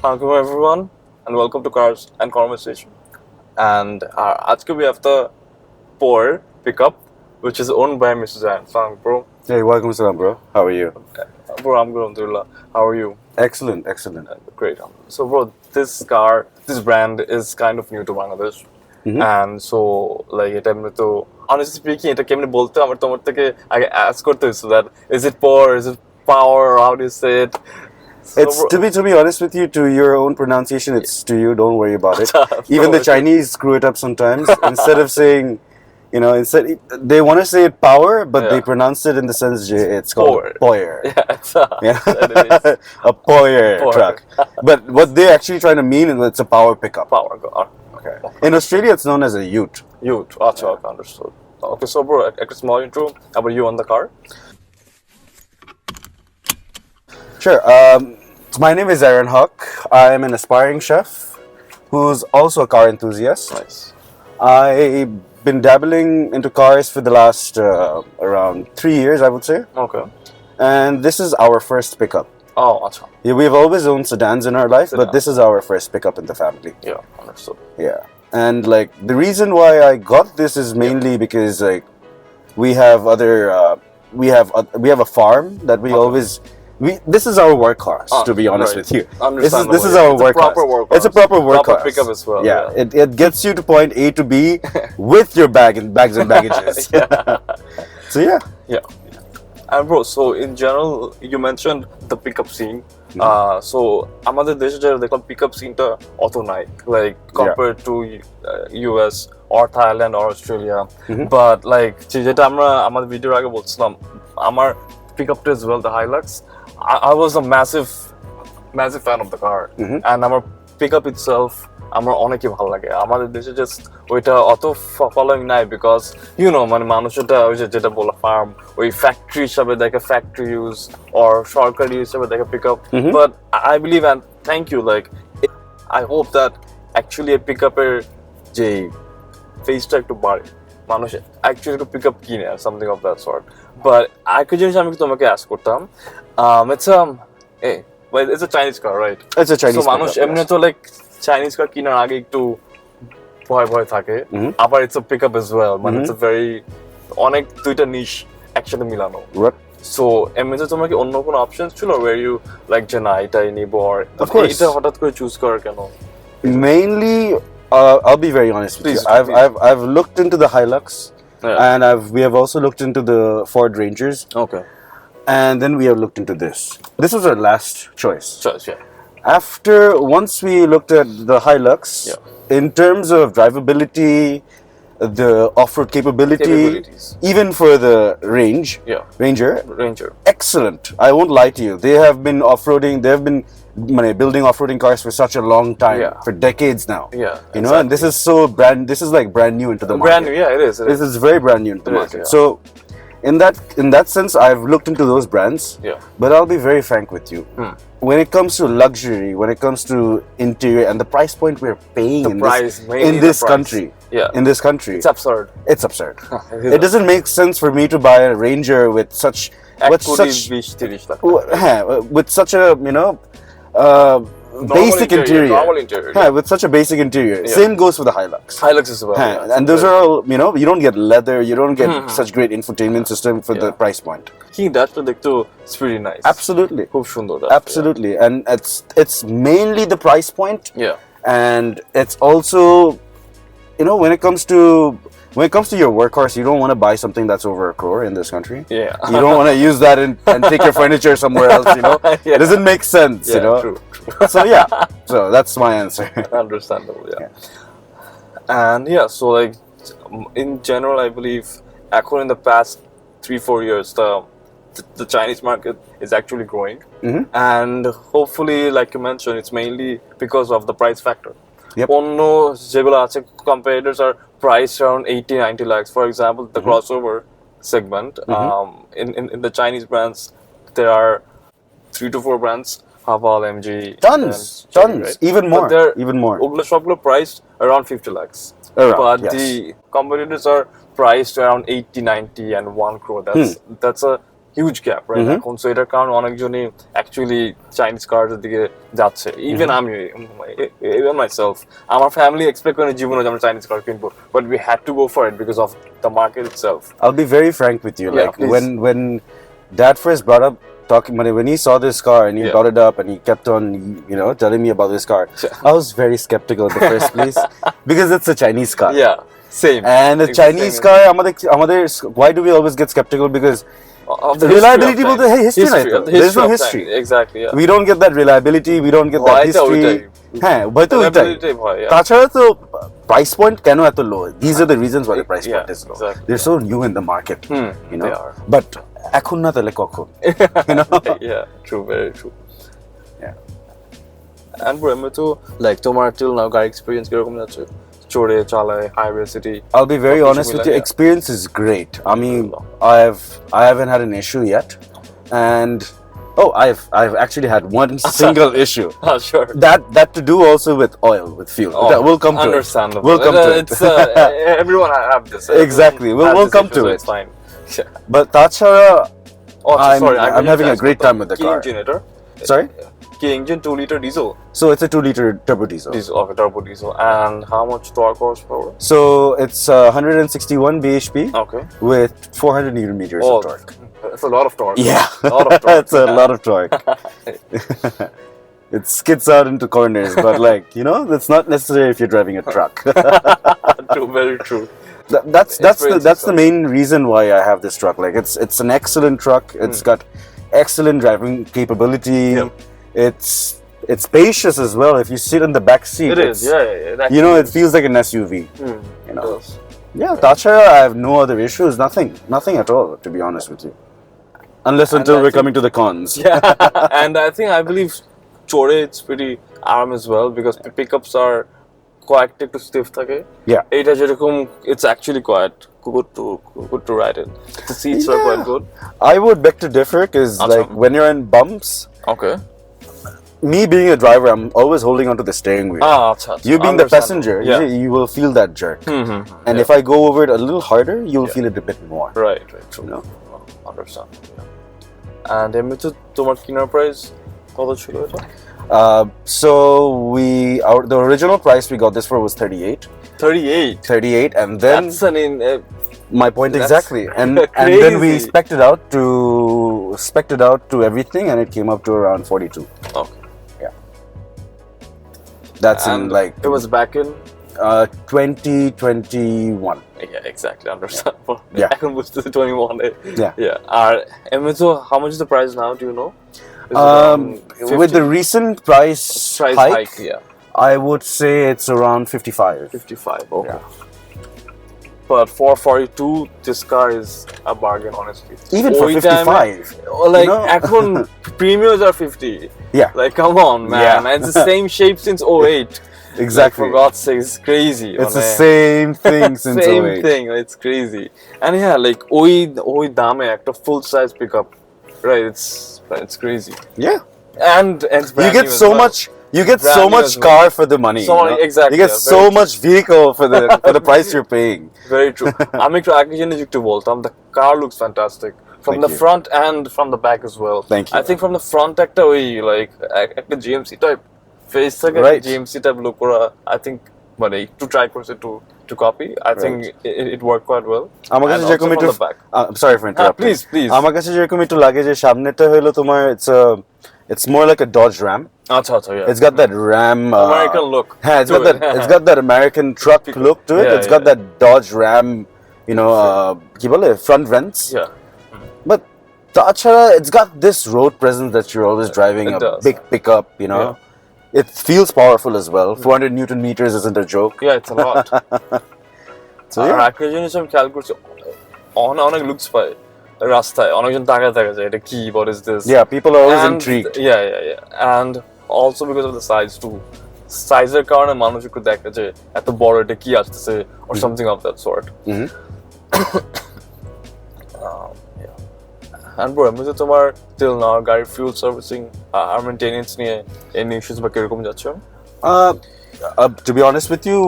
Hello everyone, and welcome to Cars and Conversation. And today we have the Poer pickup, which is owned by Mr. Zairaan. Salam, bro. Hey, welcome, Salam, bro. How are you? Bro, I'm good, alhamdulillah. How are you? Excellent. Great. So, bro, this brand is kind of new to Bangladesh. And so, like, honestly speaking, এটা কেমনে বলতে আমার তোমার থেকে আগে ask করতে হইছে that is it Poer, is it Power, how do you say it? It's to be honest with you, to your own pronunciation, it's to you. Don't worry about it. Even the Chinese screw it up sometimes. Instead of saying, they want to say it power, but they pronounce it in the sense it's called Poer. Yeah, it's a Poer truck. But what they're actually trying to mean is it's a power pickup. Power. Okay. In Australia, it's known as a ute. Ute. Okay, understood. Okay, so bro, a small intro about you on the car. Sure. My name is Zairaan Haque. I'm an aspiring chef who's also a car enthusiast. Nice. I've been dabbling into cars for the last around 3 years, I would say. Okay. And this is our first pickup. Oh, acha. Yeah, we've always owned sedans in our life, but this is our first pickup in the family. Yeah, understood. Yeah. And like the reason why I got this is mainly because like we have we have a farm that we always. This is our workhorse, to be honest with you. This is our workhorse. It's a proper workhorse. Proper pickup as well. Yeah. It gets you to point A to B with your bags and baggages. So yeah. And bro, so in general, you mentioned the pickup scene. So আমাদের দেশে যেটা দেখলাম pickup scene টা অত নাই, like compared to US or Thailand or Australia. But like যেটা আমরা আমাদের ভিডিওর আগে বলছিলাম, আমার pickup টা as well, the Hilux. I was a massive fan of the car, and our pickup itself আমার অনেকই ভালো লাগে। আমাদের দেশে জাস্ট ওইটা অত ফলোইং নাই বিকজ মানে মানুষটা ওই যেটা বলা ফার্ম ওই ফ্যাক্টরি হিসাবে দেখে ফ্যাক্টরি ইউজ অর সরকারি হিসাবে দেখে pickup. But I believe and thank you, like I hope that actually এই পিকআপের যে ফেসটা একটু বাড়ে, মানুষ অ্যাকচুয়ালি একটু পিকআপ কিনে something of that sort. But আরেকটা জিনিস আমি তোমাকে আস্ক করতাম, it's a Chinese car, right? It's a Chinese car. So মানুষ এমনি তো লাইক চাইনিজ কার কেনার আগে একটু ভয় থাকে, আবার it's a pickup as well, মানে ইটস আ ভেরি অনেক দুইটা নিশ একসাথে মিলানো। সো এমনিতে তোমার কি অন্য কোনো অপশন ছিল where you like যে না এটাই নিব, আর এটা হঠাৎ করে চুজ করার কেন? Mainly, I'll be very honest with you. I've looked into the Hilux, and we have also looked into the Ford Rangers. Okay. And then we have looked into this. This was our last choice. Once we looked at the Hilux, in terms of drivability, the off-road capabilities, even for the Ranger, excellent. I won't lie to you. They have been off-roading. They have been building off-roading cars for such a long time, for decades now. And this is this is like brand new into the market. Brand new, it is. This is very brand new into the market. So in that sense, I've looked into those brands. But I'll be very frank with you. When it comes to luxury, when it comes to interior and the price point we're paying in this country, it's absurd. It's absurd. It doesn't make sense for me to buy a Ranger with such a basic interior. Normal interior. With such a basic interior. Same goes for the Hilux. Hilux as well. And those are all, you don't get leather, you don't get such great infotainment system for the price point. That's it's pretty nice. Absolutely. খুব সুন্দর। Absolutely. And it's mainly the price point. And it's also, when it comes to your workhorse, you don't want to buy something that's over $1 crore in this country. You don't want to use that and take your furniture somewhere else, It doesn't make sense, True. So that's my answer. Understandable, And so like in general, I believe in the past 3-4 years, the Chinese market is actually growing, and hopefully, like you mentioned, it's mainly because of the price factor. অন্য যেগুলো আছে competitors are priced around 80-90 lakhs. For example, the crossover segment, in the Chinese brands, there are 3 to 4 brands. Haval, MG, tons, right? even more. ওগুলো সবগুলো priced around 50 lakhs. But the competitors are priced around 80-90 and 1 crore. That's a huge gap, right? এখন so এটার কারণে অনেকজনই actually Chinese cars এর দিকে যাচ্ছে, even আমি, even myself, আমার family expect করে জীবনে যে আমরা Chinese car কিনবো, but we had to go for it because of the market itself. I'll be very frank with you, like when Dad first brought up when he saw this car and he brought it up and he kept on, telling me about this car, I was very skeptical at the first place because it's a Chinese car. Yeah, same. And a Chinese car, why do we always get skeptical? Because of the reliability, history of there's no of history. time. Exactly. Yeah. We don't get that reliability. We don't get that history. তাছাড়া তো price point কেন এত low? These are the reasons why the price point is low. Exactly. They're so new in the market, They are. But এখন না তাহলে কখন? Yeah, true, very true. Yeah. And bro, তো like তোমার till now গাড়ি experience কিরকম যাচ্ছে? চড়ে চালায় highway city. I'll be very honest with you. Experience is great. I mean, I haven't had an issue yet, and I've actually had one single issue. Sure. That to do also with oil, with fuel. That we'll come to it. Understandable. We'll come to it. It's everyone have this. Exactly. We'll come to it. It's fine. Yeah. But Tachara, sorry, I'm having a great time with the car. Generator. Sorry? Key engine 2-liter diesel. So it's a 2-liter turbo diesel. Okay, turbo diesel. And how much torque horsepower? So it's 161 bhp. Okay. With 400 newton meters of torque. That's a lot of torque. Yeah, a lot of torque. It's a lot of torque. It skids out into corners, but that's not necessary if you're driving a truck. True, very true. That's the main reason why I have this truck. Like it's an excellent truck. It's got excellent driving capability. Yep. It's spacious as well. If you sit in the back seat, it is. Yeah. It feels like an SUV. It does. Yeah, Tachara, I have no other issues. Nothing at all, to be honest with you. Unless until we're coming to the cons. Yeah, and I believe chore it's pretty arm as well because pickups are quite একটু stiff থাকে. Yeah. এটা যেরকম it's actually quite good to ride in. The seats are quite good. I would beg to differ because when you're in bumps. Okay. Me being a driver, I'm always holding onto the steering wheel. You being the passenger, you will feel that jerk. And if I go over it a little harder, you'll feel it a bit more. Right, true. Understand. Yeah. And এমনিতে তোমার কিনার price কত ছিল এটা? So the original price we got this for was 38. 38, and then that's my point exactly. And then we spec'd it out to everything, and it came up to around 42. Okay. That's and it was back in 2021. Yeah, exactly. Understandable. Yeah. এখন বুঝতেছি 21. Yeah. আর এমনিতে how much is the price now? Do you know? With the recent price hike, I would say it's around 55. 55. Okay. Yeah. But for 42, this car is a bargain, honestly. Even for 55. এখন premiums are 50. Yeah. Like, come on, man. Yeah. It's the same shape since 08. Exactly. For God's sake, it's crazy. It's the same thing since 08. Same thing. It's crazy. And ওই দামে একটা full size pickup, right? It's crazy. Yeah. And it's brand you get new so as well. much. You get so much car for the money. Exactly. You get so much vehicle for the price you're paying. Very true. আমি একটু আগে জিনিস একটু বলতাম, the car looks fantastic from the front and from the back as well. Thank you. I think from the front একটা ওই like একটা GMC type face থাকে, GMC type look করা, I think মানে একটু try করছে to copy. I think it worked quite well. আমার কাছে যেরকম একটু I'm sorry for interrupting. Please. আমার কাছে যেরকম একটু লাগে যে সামনেটা হলো তোমার it's more like a Dodge Ram. Yeah. It's got that Ram American look. Yeah, it's got that American truck look to it. It's got that Dodge Ram, কি বলে front vents. Yeah. But Tachara, it's got this road presence that you're always driving a big pickup, Yeah. It feels powerful as well. 400 newton meters isn't a joke. Yeah, it's a lot. So yeah. একটা জিনিস আমি খেয়াল করছি, অনেক looks পায় রাস্তায়, অনেকজন তাকায় থাকে যে এটা কি, what is this? Yeah, people are always intrigued. Yeah. And also because of the size too. সাইজের কারণে মানুষ একটু দেখে যে এত বড় এটা কি আসতেছে or something of that sort. And bro, এমনিতে তোমার till now গাড়ির fuel servicing আর maintenance নিয়ে any issues বা কিরকম যাচ্ছে? To be honest with you,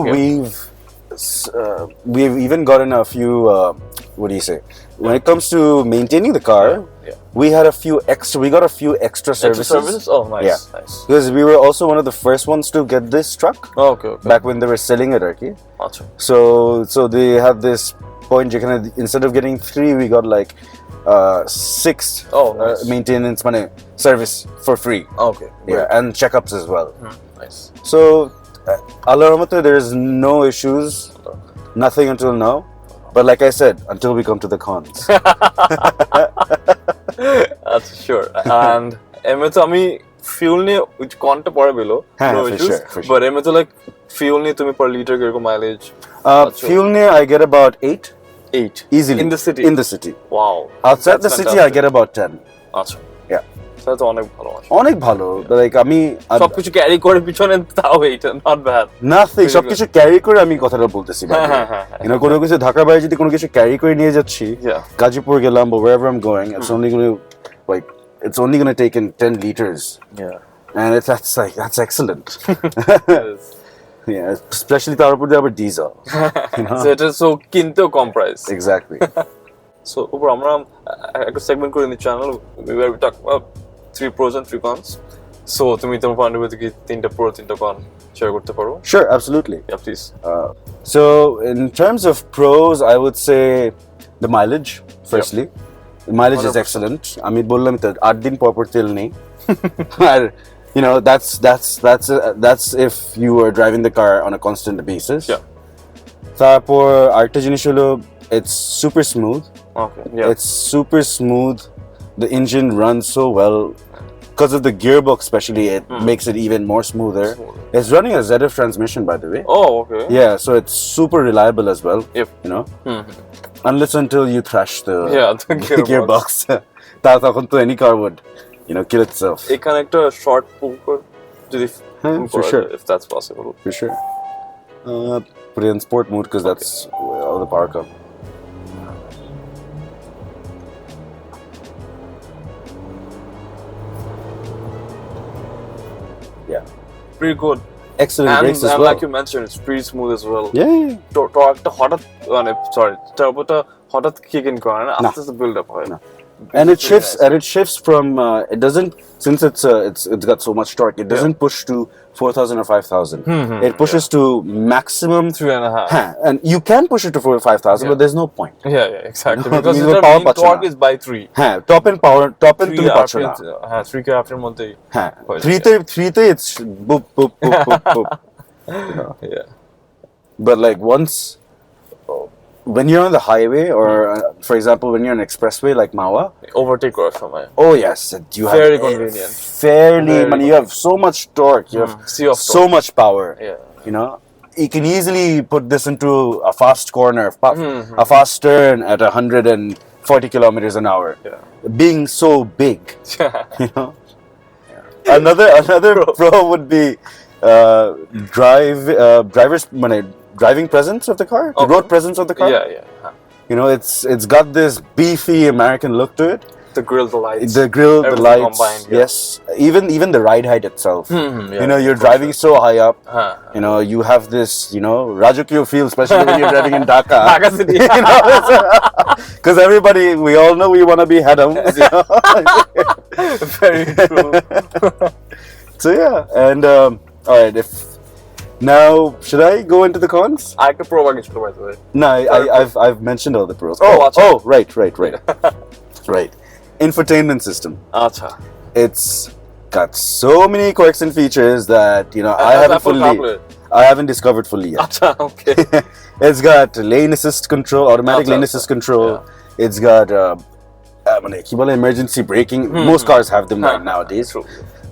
we've even gotten a few what do you say? When it comes to maintaining the car, we got a few extra services. Oh, nice. Nice. Because we were also one of the first ones to get this truck. Oh, okay. Back when they were selling it, okay? Achha. So they had this point, instead of getting 3, we got like 6 nice. Maintenance money service for free. Okay. Yeah, and checkups as well. Nice. So, Allah Rahmatu, there is no issues, nothing until now. But like I said, until we come to the cons. That's sure. And emeto ami fuel ne conta pore below. No issues. For sure. But emeto like fuel ne tumi per liter kirko mileage. Fuel ne I get about 8. 8 easily in the city. In the city. Wow. Outside the city, I get about 10. Achha. Yeah. So that's অনেক ভালো। অনেক ভালো। Like আমি সবকিছু carry করে পিছনে তাও এটা not bad. Nothing. সবকিছু ক্যারি করে আমি কথাটা বলতেছি। কোনো কিছু ঢাকার বাইরে যদি কোনো কিছু ক্যারি করে নিয়ে যাচ্ছি, গাজীপুর গেলাম বা wherever I'm going, it's only going to take in 10 liters. Yeah. And that's excellent. Yeah, especially তার উপর দিয়ে আবার diesel. So it is so কিনতেও কম price. Exactly. So উপর আমরা একটা সেগমেন্ট করে নিই channel where we talk about 3 pros and 3 cons. So তুমি তোমার পয়েন্ট অফ ভিউ থেকে 3টা pro 3টা con শেয়ার করতে পারো? Sure, absolutely. Yeah, please. So in terms of pros, I would say the mileage. Firstly, the mileage 100%. Is excellent. আমি বললাম তো 8 দিন পর তেল নেই। আর you know, that's if you were driving the car on a constant basis. Yeah. তারপর আরেকটা জিনিস হলো it's super smooth. Okay. Yeah. It's super smooth. The engine runs so well. Because of the gearbox especially, it makes it even more smoother. It's running a ZF transmission, by the way. Oh, okay. Yeah, so it's super reliable as well. Yep. You know? Unless until you thrash the gearbox. তখন তো any car would, kill itself. এখানে একটা short pull কর যদি for sure. If that's possible. For sure. Put it in sport mode because that's where all the power comes. Yeah. Pretty good. Excellent brakes as and well. Like you mentioned, it's pretty smooth as well. Yeah. Torque হঠাৎ turboটা হঠাৎ kick in করে না আস্তে আস্তে build up হয়। And it shifts from it doesn't, since it's got so much torque, it doesn't push to 4,000 or 5,000. It pushes to maximum 3.5. And you can push it to 4 or 5,000, but there's no point. Yeah, exactly. Because the power torque is by 3. Top end তুমি পাচ্ছ না। 3k after মধ্যেই। 3 তে it's boop boop boop boop boop. Yeah. But like once when you're on the highway, or for example, when you're on an expressway like Mawa, overtake করার সময়. Oh yes, you have very convenient. You have so much torque, you have so much power. Yeah. You can easily put this into a fast corner, a fast turn at 140 kilometers an hour. Yeah. Being so big, Another pro would be driving presence of the car, the road presence of the car. Yeah. It's got this beefy American look to it. The grill, the lights. The lights. Combined, yes. Even the ride height itself. You're driving so high up. You have this, Rajakyo feel, especially when you're driving in Dhaka. Dhaka City. Because we all know we want to be Hadams. Very true. So yeah, and all right, now, should I go into the cons? I could pro against by the way. No, I've mentioned all the pros. Right. Right. Infotainment system. Acha. It's got so many quirks and features that I haven't discovered fully yet. Acha, okay. It's got lane assist control, automatic lane assist control. Yeah. It's got emergency braking. Most cars have them right nowadays. True.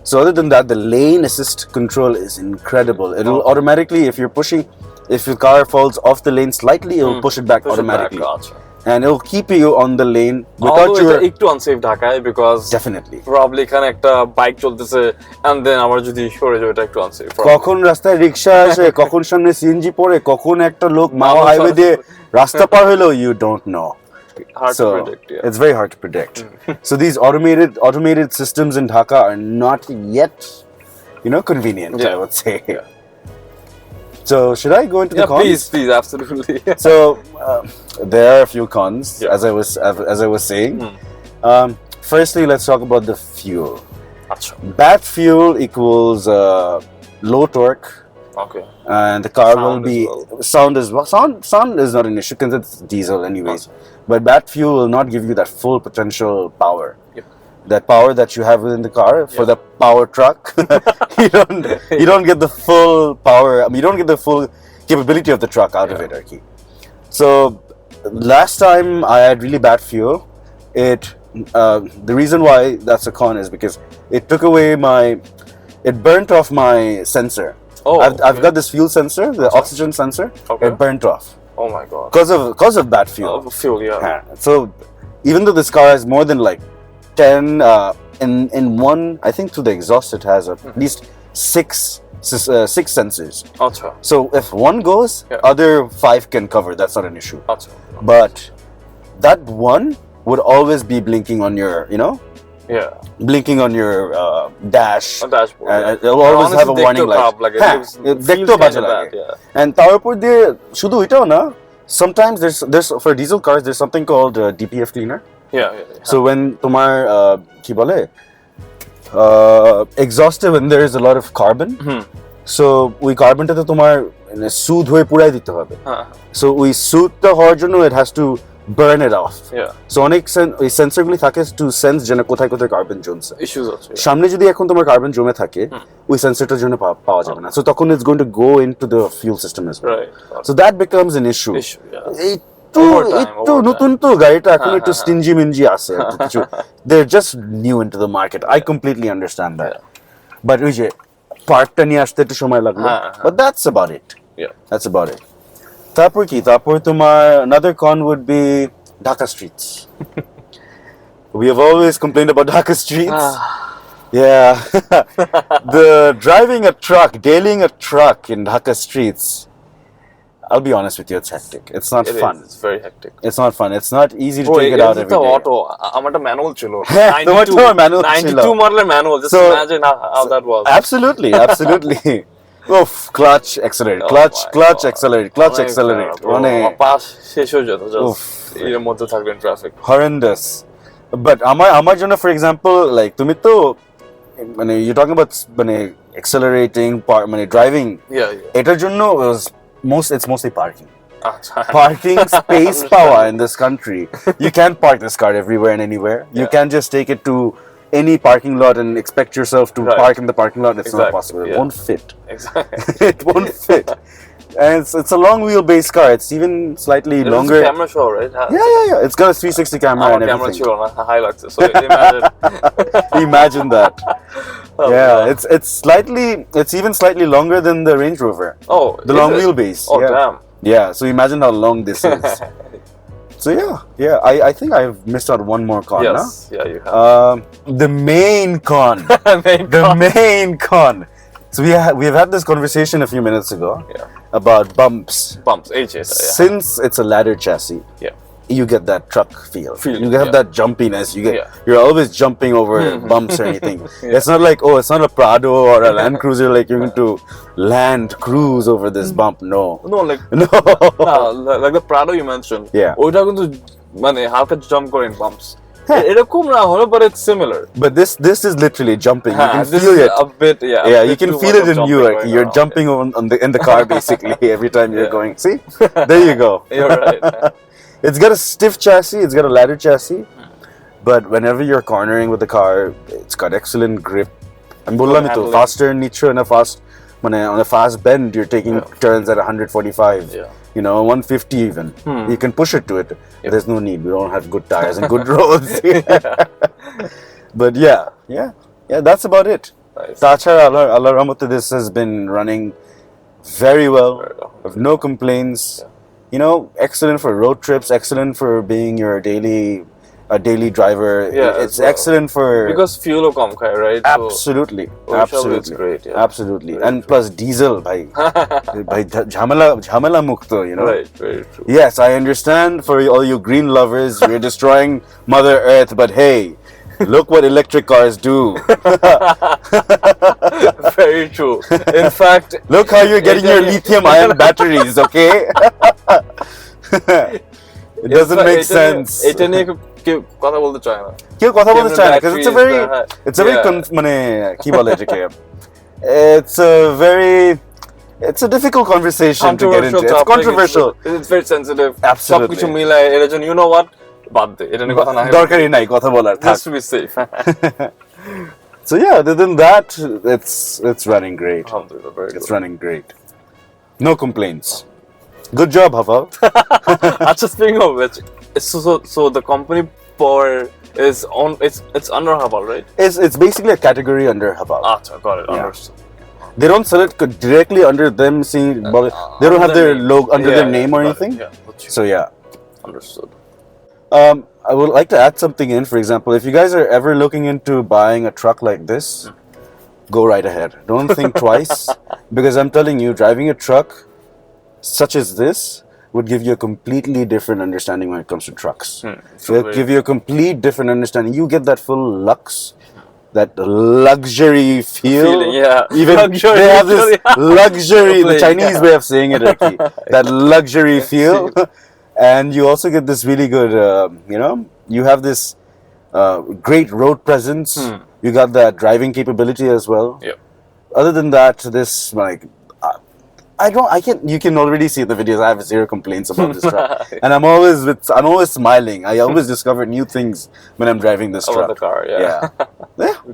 So other than that, the lane assist control is incredible. It'll automatically, if your car falls off the lane slightly, it'll push it back automatically. And it'll keep you on the lane without your... Although it's একটু unsafe ঢাকায় because definitely probably এখানে একটা bike চলতেছে and then আমার যদি সরে যায় এটা একটু unsafe. কখন রাস্তায় রিকশা আসে, কখন সামনে সিএনজি পড়ে, কখন একটা লোক মাওয়া হাইওয়ে দিয়ে রাস্তা পার হলো, you don't know. Hard to predict, yeah. It's very hard to predict. So these automated systems in Dhaka are not yet, convenient, I would say. So should I go into the cons? Please, absolutely. So there are a few cons, as I was saying. Firstly, let's talk about the fuel. Bad fuel equals low torque. Okay. And the car Sound will be as well. sound is not an issue because it's diesel anyways. But bad fuel will not give you that full potential power. Yep. That power that you have within the car for the power truck. you don't get the full power. I mean, you don't get the full capability of the truck out of it, Arki. So last time I had really bad fuel. The reason why that's a con is because it took away it burnt off my sensor. Oh, I've got this fuel sensor, the oxygen sensor. Okay. It burnt off Oh my god. because of bad fuel. Fuel, yeah. So even though this car has more than like 10 in one, I think through the exhaust it has at least six sensors. Acha. So if one goes, other 5 can cover. That's not an issue. Acha. But that one would always be blinking on your, Yeah. blinking on your dash. On dashboard. It'll always have a warning light. Like, দেখতেও বাজে লাগে. And তার উপর দিয়ে শুধু এটাও না, sometimes there's for diesel cars there's something called DPF cleaner. Yeah. So when তোমার কি বলে exhausted, when there is a lot of carbon, so ওই কার্বনটাতে তোমার সুদ হয়ে পুড়াই দিতে হবে. So ওই সুদটা হওয়ার জন্য it has to burn it off. Yeah. So অনেক ওই সেন্সরগুলি থাকে to sense যেন কোথায় কোথায় কার্বন জমছে. Issues আছে. সামনে যদি এখন তোমার কার্বন জমে থাকে, ওই সেন্সরটার জন্য পাওয়া যাবে না. So তখন it's going to go into the fuel system as well. Right. So that becomes an issue. Yeah. একটু নতুন তো গাড়িটা এখন একটু স্টিঞ্জি মিঞ্জি আছে কিছু. They're just new into the market. I completely understand that. But ওই যে পার্টটা নিয়ে আসতে একটু সময় লাগলো. But that's about it. Yeah. That's about it. তারপর তোমার another con would be Dhaka streets. We have always complained about Dhaka streets. Yeah. The driving a truck, dailying a truck in Dhaka streets, I'll be honest with you, it's hectic. It's not fun. It's very hectic. It's not fun. It's not easy to take it out every day. Auto. আমারটা manual ছিল. 92 modeler manual. Just imagine how that was. Absolutely. Oof, clutch, accelerate, clutch, accelerate. Pass শেষ হয়ে যেত এর মধ্যে থাকবেন traffic. Horrendous. But আমার জন্য, for example, like তুমি তো মানে you're talking about মানে accelerating, মানে driving. Yeah. এটার জন্য it's mostly parking. Parking space power in this country. You can't park this car everywhere and anywhere. You can't just take it to any parking lot and expect yourself to park in the parking lot. It's not possible. It won't fit. Exactly. It won't fit. And it's a long wheelbase car. It's even slightly longer. It's a camera show, right? Yeah. It's got a 360 camera and everything. Camera show on Hilux. So imagine. Imagine that. It's even slightly longer than the Range Rover. Oh, the long wheelbase. Oh, damn. Yeah, so imagine how long this is. So I think I've missed out one more con. Yes, huh? yeah, you have. The main con. Main con. So we've had this conversation a few minutes ago about bumps. Since it's a ladder chassis, you get that truck feel. You have that jumpiness. You're always jumping over bumps or anything. It's not like, it's not a Prado or a Land Cruiser, like you're going to cruise over this bump. No, like the Prado you mentioned. ওইটা কিন্তু মানে হালকা jump করে in bumps. এরকম না হলো, but it's similar. But this is literally jumping. You can feel it a bit. Yeah, you can feel it in you. Like you're jumping in the car basically every time you're going. See, there you go. You're right. It's got a stiff chassis. It's got a ladder chassis. But whenever you're cornering with the car, it's got excellent grip. And faster nitro and on a fast bend, you're taking turns at 145. 150 even. You can push it to it. There's no need. We don't have good tires and good roads. But yeah, that's about it. Tachar Allah Rahmatu, this has been running very well. No complaints. Excellent for road trips, excellent for being your daily driver. It's excellent for because fuel will come, right? Absolutely. It's great. Absolutely. And plus diesel, bhai jhamala mukto, Right, very true. Yes, I understand for all you green lovers, we're destroying Mother Earth, but hey, look what electric cars do. Very true. In fact, look how you're getting your lithium ion batteries, okay? It doesn't make sense. এটা নিয়ে কেউ কথা বলতে চায় না। কেউ কথা বলতে চায় না because it's a very মানে কি বলে এটাকে? It's a difficult conversation to get into. It's controversial. It's very sensitive. Absolutely. সবকিছু মিলায় এর জন্য you know what? বাদ দে। এটা নিয়ে কথা না। দরকারই নাই কথা বলার। Just to be safe. So yeah, other than that, it's running great. Alhamdulillah, very good. It's running great. No complaints. Good job, Hafal. Actually, speaking of which, so the company Poer is on. It's under Hafal, right? It's basically a category under Hafal. Got it. Yeah. Understood. They don't sell it directly under them. They don't have their logo under their name or anything. So yeah. Understood. I would like to add something in. For example, if you guys are ever looking into buying a truck like this, go right ahead. Don't think twice, because I'm telling you, driving a truck such as this would give you a completely different understanding when it comes to trucks. It will give you a complete different understanding. You get that full lux, that luxury feeling. Yeah. Even luxury, they have this luxury, the Chinese way of saying it, Ricky. That luxury feel. And you also get this really good, you have this great road presence. You got that driving capability as well. Yep. Other than that, this you can already see in the videos I have zero complaints about this truck. And I'm always smiling. I always discover new things when I'm driving this truck. About the car, yeah.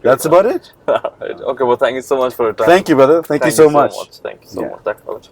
That's about it. Right. Okay, well, thank you so much for your time. Thank you, brother. Thank you so much. Thank you so much.